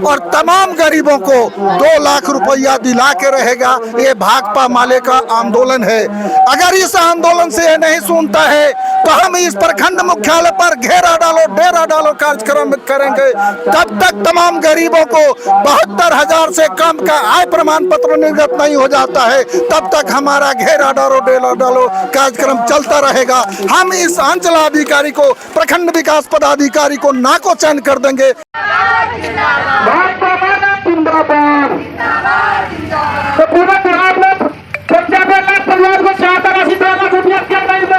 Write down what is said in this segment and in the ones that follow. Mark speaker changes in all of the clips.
Speaker 1: और तमाम गरीबों को 2 लाख रुपया दिला के रहेगा। ये भाकपा माले का आंदोलन है। अगर इस आंदोलन से ये नहीं सुनता है तो हम इस प्रखंड मुख्यालय पर घेरा डालो डेरा डालो कार्यक्रम करेंगे। तब तक तमाम गरीबों को 72,000 से कम का आय प्रमाण पत्र निर्गत नहीं हो जाता है, तब तक हमारा घेरा डालो डेरा डालो कार्यक्रम चलता रहेगा। हम इस अंचलाधिकारी को, प्रखंड विकास पदाधिकारी को नाको चैन कर देंगे।
Speaker 2: तो पूरा बिहार में 95 लाख परिवार को 4 लाख रुपया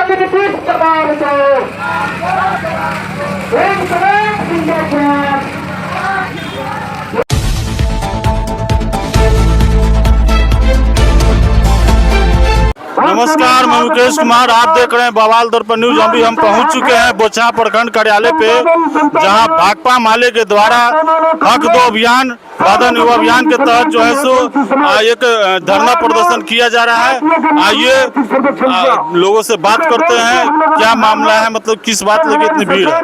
Speaker 2: के नीतीश सरकार
Speaker 3: नमस्कार, मैं मुकेश कुमार, आप देख रहे हैं बवाल दर्पण न्यूज। अभी हम पहुंच चुके हैं बोचहा प्रखंड कार्यालय पे, जहां भाकपा माले के द्वारा हक दो अभियान, वादन युवा अभियान के तहत जो है सो एक धरना प्रदर्शन किया जा रहा है। आइए लोगों से बात करते हैं, क्या मामला है, मतलब किस बात लेके इतनी भीड़ है।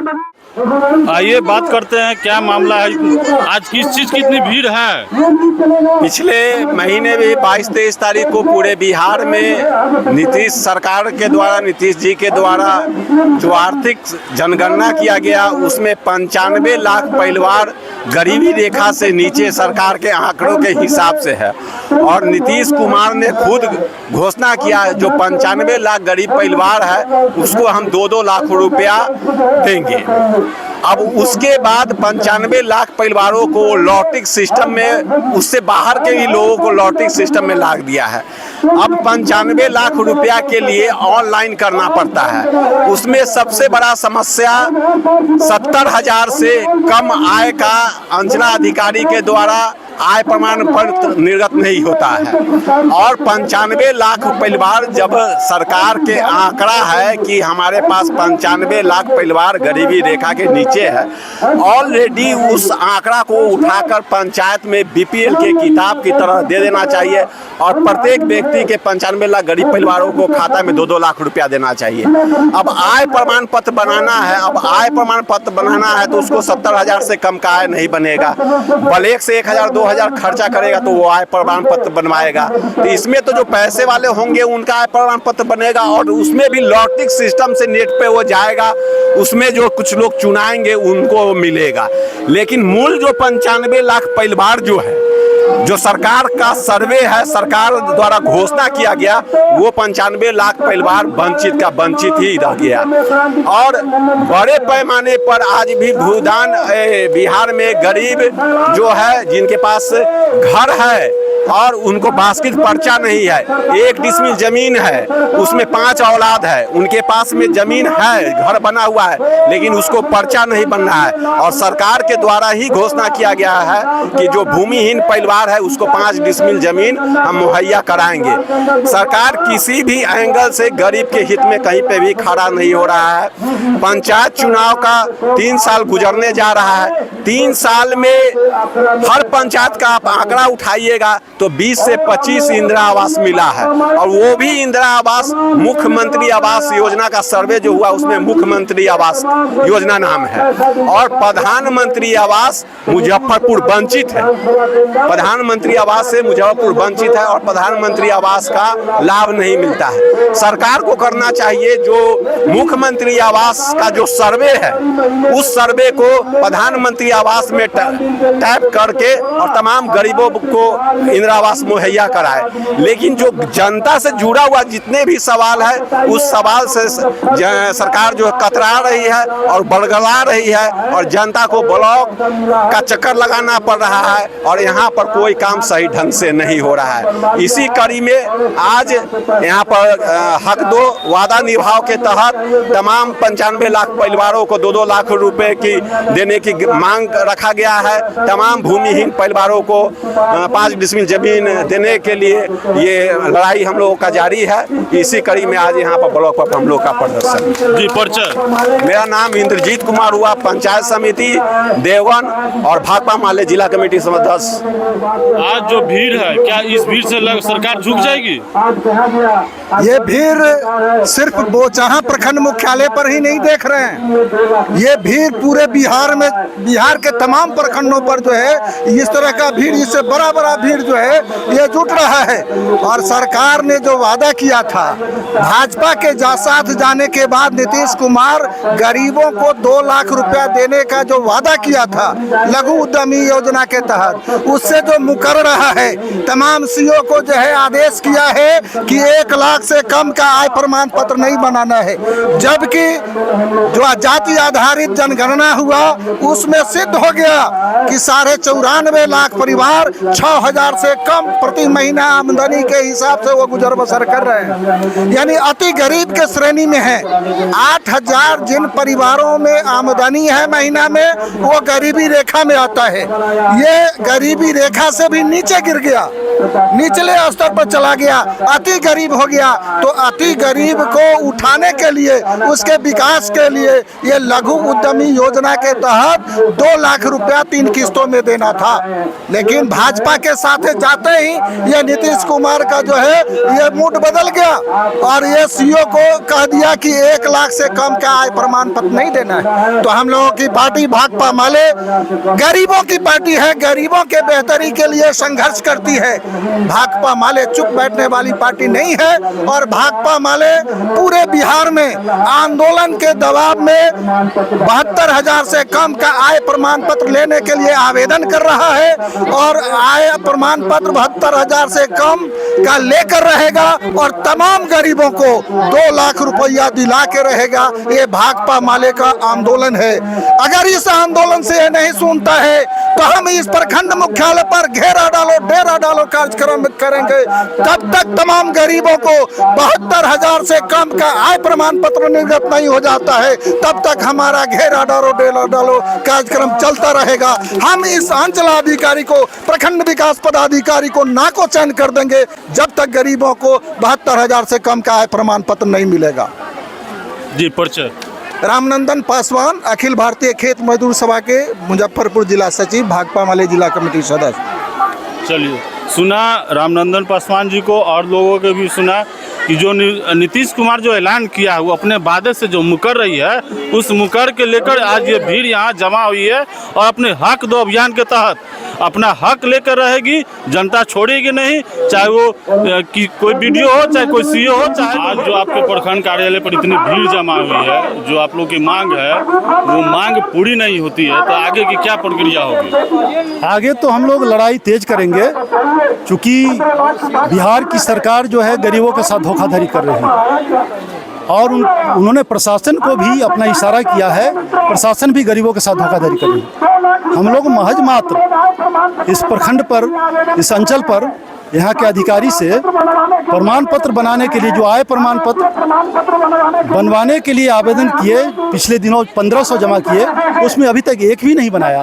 Speaker 3: आइए बात करते हैं, क्या मामला है, आज किस चीज की इतनी भीड़ है।
Speaker 4: पिछले महीने भी 22-23 तारीख को पूरे बिहार में नीतीश सरकार के द्वारा, नीतीश जी के द्वारा जो आर्थिक जनगणना किया गया, उसमें 95 लाख परिवार गरीबी रेखा से नीचे सरकार के आंकड़ों के हिसाब से है। और नीतीश कुमार ने खुद घोषणा किया जो 95 लाख गरीब परिवार है उसको हम 2-2 लाख रुपया देंगे। अब उसके बाद 95 लाख परिवारों को लॉटरी सिस्टम में, उससे बाहर के भी लोगों को लॉटरी सिस्टम में लाग दिया है। अब 95 लाख रुपया के लिए ऑनलाइन करना पड़ता है। उसमें सबसे बड़ा समस्या 70,000 से कम आय का अंचलाधिकारी के द्वारा आय प्रमाण पत्र निर्गत नहीं होता है। और 95 लाख परिवार, जब सरकार के आंकड़ा है कि हमारे पास 95 लाख परिवार गरीबी रेखा के नीचे है, ऑलरेडी उस आंकड़ा को उठाकर पंचायत में बीपीएल के किताब की तरह दे देना चाहिए और प्रत्येक व्यक्ति के 95 लाख गरीब परिवारों को खाता में 2-2 लाख रुपया देना चाहिए। अब आय प्रमाण पत्र बनाना है, अब आय प्रमाण पत्र बनाना है तो उसको 70,000 से कम का आय नहीं बनेगा। ब्लैक से 1,000-2,000 खर्चा करेगा तो वो आय प्रमाण पत्र बनवाएगा। तो इसमें तो जो पैसे वाले होंगे उनका आय प्रमाण पत्र बनेगा और उसमें भी लॉटरी सिस्टम से नेट पे वो जाएगा, उसमें जो कुछ लोग चुनाएंगे उनको मिलेगा। लेकिन मूल जो 95 लाख परिवार जो है, जो सरकार का सर्वे है, सरकार द्वारा घोषणा किया गया, वो 95 लाख परिवार वंचित का वंचित ही रह गया। और बड़े पैमाने पर आज भी भूदान बिहार में गरीब जो है, जिनके पास घर है और उनको बास्केट पर्चा नहीं है, 1 डिसमिल जमीन है, उसमें 5 औलाद है, उनके पास में जमीन है, घर बना हुआ है, लेकिन उसको पर्चा नहीं बन रहा है। और सरकार के द्वारा ही घोषणा किया गया है कि जो भूमिहीन परिवार है उसको 5 डिसमिल जमीन हम मुहैया कराएंगे। सरकार किसी भी एंगल से गरीब के हित में कहीं पे भी खड़ा नहीं हो रहा है। पंचायत चुनाव का 3 साल गुजरने जा रहा है। 3 साल में हर पंचायत का आप आंकड़ा उठाइएगा तो 20 से 25 इंदिरा आवास मिला है। और वो भी इंदिरा आवास मुख्यमंत्री आवास योजना का सर्वे जो हुआ उसमें मुख्यमंत्री आवास योजना नाम है। और प्रधानमंत्री आवास मुजफ्फरपुर वंचित है, प्रधानमंत्री आवास से मुजफ्फरपुर वंचित है और प्रधानमंत्री आवास का लाभ नहीं मिलता है। सरकार को करना चाहिए जो मुख्यमंत्री आवास का जो सर्वे है उस सर्वे को प्रधानमंत्री आवास में टैप करके और तमाम गरीबों को इंदिरा आवास मुहैया कराए। लेकिन जो जनता से जुड़ा हुआ जितने भी सवाल है उस सवाल से सरकार जो कतरा रही है और बड़गड़ा रही है और जनता को ब्लॉक का चक्कर लगाना पड़ रहा है और यहाँ पर कोई काम सही ढंग से नहीं हो रहा है। इसी कड़ी में आज यहाँ पर हक दो वादा निभाव के तहत तमाम 95 लाख परिवारों को 2-2 लाख रुपए की देने की मांग रखा गया है। तमाम भूमिहीन परिवारों को 5 डिसमिल जमीन देने के लिए ये लड़ाई हम लोगों का जारी है। इसी कड़ी में आज यहाँ पर ब्लॉक पर हम लोग का प्रदर्शन।
Speaker 3: जी, परिचय।
Speaker 4: मेरा नाम इंद्रजीत कुमार हुआ, पंचायत समिति देवगन और भाकपा माले जिला कमेटी सदस्य।
Speaker 3: आज जो भीड़ है, क्या इस भीड़ से सरकार झुक जाएगी?
Speaker 1: ये भीड़ सिर्फ बोचाहा प्रखंड मुख्यालय पर ही नहीं देख रहे हैं, ये भीड़ पूरे बिहार में, बिहार के तमाम प्रखंडों पर जो है इस तरह का भीड़, इससे बड़ा बड़ा भीड़ जो है ये जुट रहा है। और सरकार ने जो वादा किया था, भाजपा के साथ जाने के बाद नीतीश कुमार गरीबों को 2 लाख रुपया देने का जो वादा किया था लघु उद्यमी योजना के तहत, उससे जो मुकर रहा है, तमाम सीओ को जो है आदेश किया है कि 1 लाख से कम का आय प्रमाण पत्र नहीं बनाना है। जबकि जो जाति आधारित जनगणना हुआ उसमें सिद्ध हो गया कि 94.5 लाख परिवार 6,000 से कम प्रति महीना आमदनी के हिसाब से वो गुजर बसर कर रहे हैं, यानी अति गरीब के श्रेणी में है। 8,000 जिन परिवारों में आमदनी है महीना में, वो गरीबी रेखा में आता है। ये गरीबी रेखा से भी नीचे गिर गया, निचले स्तर पर चला गया, अति गरीब हो गया। तो अति गरीब को उठाने के लिए, उसके विकास के लिए ये लघु उद्यमी योजना के तहत 2 लाख रुपया 3 किस्तों में देना था। लेकिन भाजपा के साथ जाते ही ये नीतीश कुमार का जो है ये मूड बदल गया और ये सीओ को कह दिया कि 1 लाख से कम का आय प्रमाण पत्र नहीं देना है। तो हम लोगों की पार्टी भाकपा माले गरीबों की पार्टी है, गरीबों के बेहतरी के लिए संघर्ष करती है। भाकपा माले चुप बैठने वाली पार्टी नहीं है और भाकपा माले पूरे बिहार में आंदोलन के दबाव में 72,000 से कम का आय प्रमाण पत्र लेने के लिए आवेदन कर रहा है और आय प्रमाण पत्र 72,000 से कम का लेकर रहेगा और तमाम गरीबों को 2 लाख रुपया दिला के रहेगा। ये भाकपा माले का आंदोलन है। अगर इस आंदोलन से ये नहीं सुनता है तो हम इस प्रखंड मुख्यालय पर घेरा डालो, डेरा डालो कार्यक्रम करेंगे। तब तक तमाम गरीबों को 72,000 से कम का आय प्रमाण पत्र निर्गत नहीं हो जाता है, तब तक हमारा घेरा डालो, डेरा डालो कार्यक्रम चलता रहेगा। हम इस अंचलाधिकारी को, प्रखंड विकास पदाधिकारी को नाको चैन कर देंगे जब तक गरीबों को 72,000 से कम का आय प्रमाण पत्र नहीं मिलेगा।
Speaker 3: जी, परिचय।
Speaker 1: रामनंदन पासवान, अखिल भारतीय खेत मजदूर सभा के मुजफ्फरपुर जिला सचिव, भाकपा माले जिला कमेटी सदस्य।
Speaker 3: चलिए, सुना रामनंदन पासवान जी को और लोगों के भी सुना कि जो नीतीश कुमार जो ऐलान किया है वो अपने वादे से जो मुकर रही है, उस मुकर के लेकर आज ये भीड़ यहाँ जमा हुई है और अपने हक दो अभियान के तहत अपना हक लेकर रहेगी। जनता छोड़ेगी नहीं, चाहे वो कि कोई वीडियो हो, चाहे कोई सीओ हो, चाहे। आज जो आपके प्रखंड कार्यालय पर इतनी भीड़ जमा हुई है, जो आप लोग की मांग है वो मांग पूरी नहीं होती है, तो आगे की क्या प्रक्रिया होगी?
Speaker 5: आगे तो हम लोग लड़ाई तेज करेंगे, क्योंकि बिहार की सरकार जो है गरीबों के साथ धोखाधड़ी कर रही है और उन्होंने प्रशासन को भी अपना इशारा किया है, प्रशासन भी गरीबों के साथ धोखाधड़ी कर रही है। हम लोग महज मात्र इस प्रखंड पर, इस अंचल पर यहाँ के अधिकारी से प्रमाण पत्र बनाने के लिए, जो आय प्रमाण पत्र बनवाने के लिए आवेदन किए, पिछले दिनों 1500 जमा किए, उसमें अभी तक एक भी नहीं बनाया।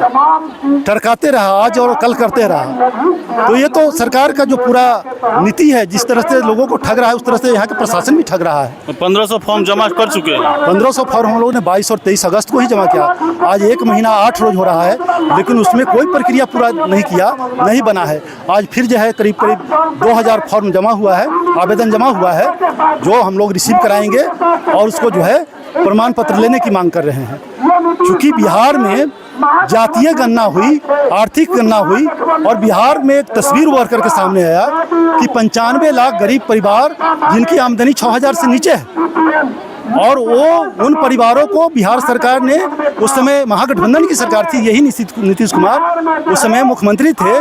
Speaker 5: टरकाते रहा, आज और कल करते रहा। तो ये तो सरकार का जो पूरा नीति है, जिस तरह से लोगों को ठग रहा है, उस तरह से यहाँ के प्रशासन भी ठग रहा है।
Speaker 3: 1500 फॉर्म जमा कर चुके हैं।
Speaker 5: 1500 फॉर्म हम लोगों ने 22 और 23 अगस्त को ही जमा किया। आज 1 महीना 8 रोज हो रहा है, लेकिन उसमें कोई प्रक्रिया पूरा नहीं किया, नहीं बना है। आज फिर जो है करीब 2000 फॉर्म जमा हुआ है, आवेदन जमा हुआ है, जो हम लोग रिसीव कराएंगे और उसको जो है प्रमाण पत्र लेने की मांग कर रहे हैं। क्योंकि बिहार में जातीय गणना हुई, आर्थिक गणना हुई और बिहार में एक तस्वीर उभर करके सामने आया कि 95 लाख गरीब परिवार जिनकी आमदनी 6,000 से नीचे है और वो उन परिवारों को बिहार सरकार ने, उस समय महागठबंधन की सरकार थी, यही नीतीश कुमार उस समय मुख्यमंत्री थे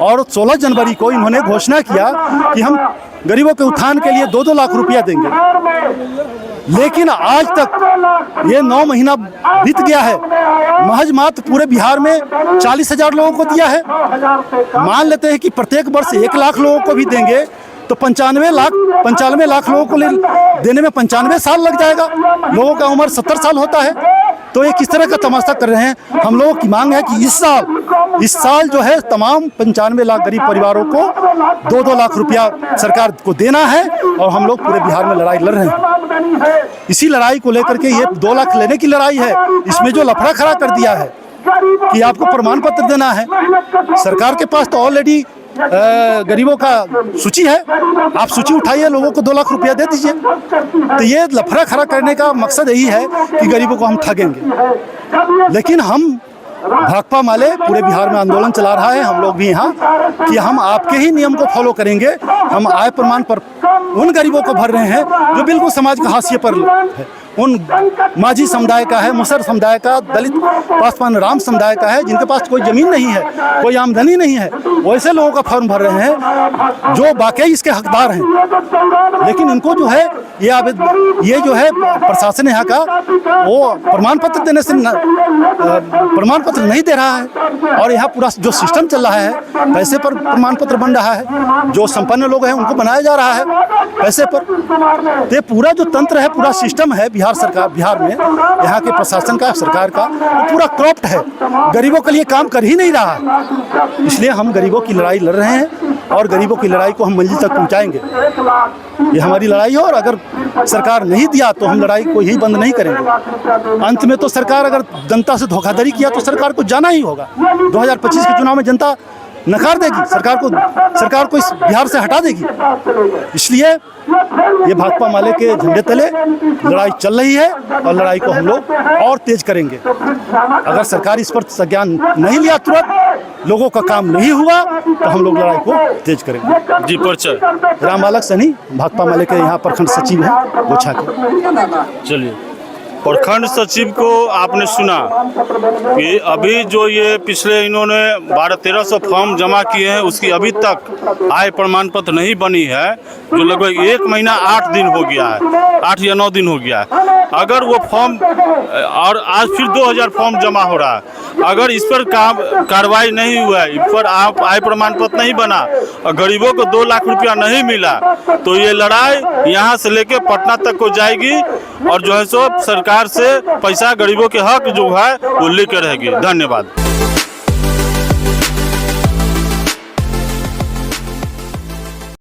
Speaker 5: और 16 जनवरी को इन्होंने घोषणा किया कि हम गरीबों के उत्थान के लिए 2-2 लाख रुपया देंगे। लेकिन आज तक ये 9 महीना बीत गया है, महज मात्र पूरे बिहार में 40,000 लोगों को दिया है। मान लेते हैं कि प्रत्येक वर्ष 1 लाख लोगों को भी देंगे तो 95 लाख लोगों को देने में 95 साल लग जाएगा। लोगों का उम्र 70 साल होता है। तो ये किस तरह का तमाशा कर रहे हैं। हम लोगों की मांग है कि इस साल जो है तमाम 95 लाख गरीब परिवारों को 2-2 लाख रुपया सरकार को देना है और हम लोग पूरे बिहार में लड़ाई लड़ रहे हैं। इसी लड़ाई को लेकर के ये 2 लाख लेने की लड़ाई है। इसमें जो लफड़ा खड़ा कर दिया है कि आपको प्रमाण पत्र देना है, सरकार के पास तो ऑलरेडी गरीबों का सूची है, आप सूची उठाइए, लोगों को 2 लाख रुपया दे दीजिए। तो ये लफड़ा खड़ा करने का मकसद यही है कि गरीबों को हम ठगेंगे। लेकिन हम भाकपा माले पूरे बिहार में आंदोलन चला रहा है, हम लोग भी यहाँ, कि हम आपके ही नियम को फॉलो करेंगे। हम आय प्रमाण पर उन गरीबों को भर रहे हैं जो बिल्कुल समाज का हाशिए पर है। उन माझी समुदाय का है, मुसर समुदाय का, दलित पासवान राम समुदाय का है, जिनके पास कोई जमीन नहीं है, कोई आमदनी नहीं है, वैसे लोगों का फॉर्म भर रहे हैं जो वाकई इसके हकदार हैं। लेकिन इनको जो है ये जो है प्रशासन यहाँ का वो प्रमाण पत्र देने से प्रमाण पत्र नहीं दे रहा है। और यहाँ पूरा जो सिस्टम चल रहा है, पैसे पर प्रमाण पत्र बन रहा है, जो संपन्न लोग हैं उनको बनाया जा रहा है पैसे पर। तो पूरा जो तंत्र है, पूरा सिस्टम है बिहार में, यहाँ के प्रशासन का, सरकार का, वो पूरा करप्ट है, गरीबों के लिए काम कर ही नहीं रहा। इसलिए हम गरीबों की लड़ाई लड़ रहे हैं और गरीबों की लड़ाई को हम मंजिल तक पहुँचाएंगे। ये हमारी लड़ाई है और अगर सरकार नहीं दिया तो हम लड़ाई को यही बंद नहीं करेंगे। अंत में तो सरकार अगर जनता से धोखाधड़ी किया तो सरकार को जाना ही होगा। 2025 के चुनाव में जनता नकार देगी, सरकार को इस बिहार से हटा देगी। इसलिए ये भाकपा माले के झंडे तले लड़ाई चल रही है और लड़ाई को हम लोग और तेज करेंगे। अगर सरकार इस पर संज्ञान नहीं लिया, तुरंत लोगों का काम नहीं हुआ, तो हम लोग लड़ाई को तेज करेंगे।
Speaker 3: जी, परिचय
Speaker 5: राम बालक सनी, भाकपा माले के यहाँ प्रखंड सचिव हैं गोछा के।
Speaker 3: चलिए, प्रखंड सचिव को आपने सुना कि अभी जो ये पिछले इन्होंने 1200-1300 फॉर्म जमा किए हैं, उसकी अभी तक आय प्रमाण पत्र नहीं बनी है, जो लगभग 1 महीना 8 दिन हो गया है, 8 या 9 दिन हो गया है। अगर वो फॉर्म, और आज फिर 2000 फॉर्म जमा हो रहा है, अगर इस पर कार्रवाई नहीं हुआ, इस पर आप आय प्रमाण पत्र नहीं बना और गरीबों को 2 लाख रुपया नहीं मिला, तो ये लड़ाई यहाँ से लेके पटना तक को जाएगी और जो है सो सरकार से पैसा, गरीबों के हक जो है वो लेकर रहेगी। धन्यवाद।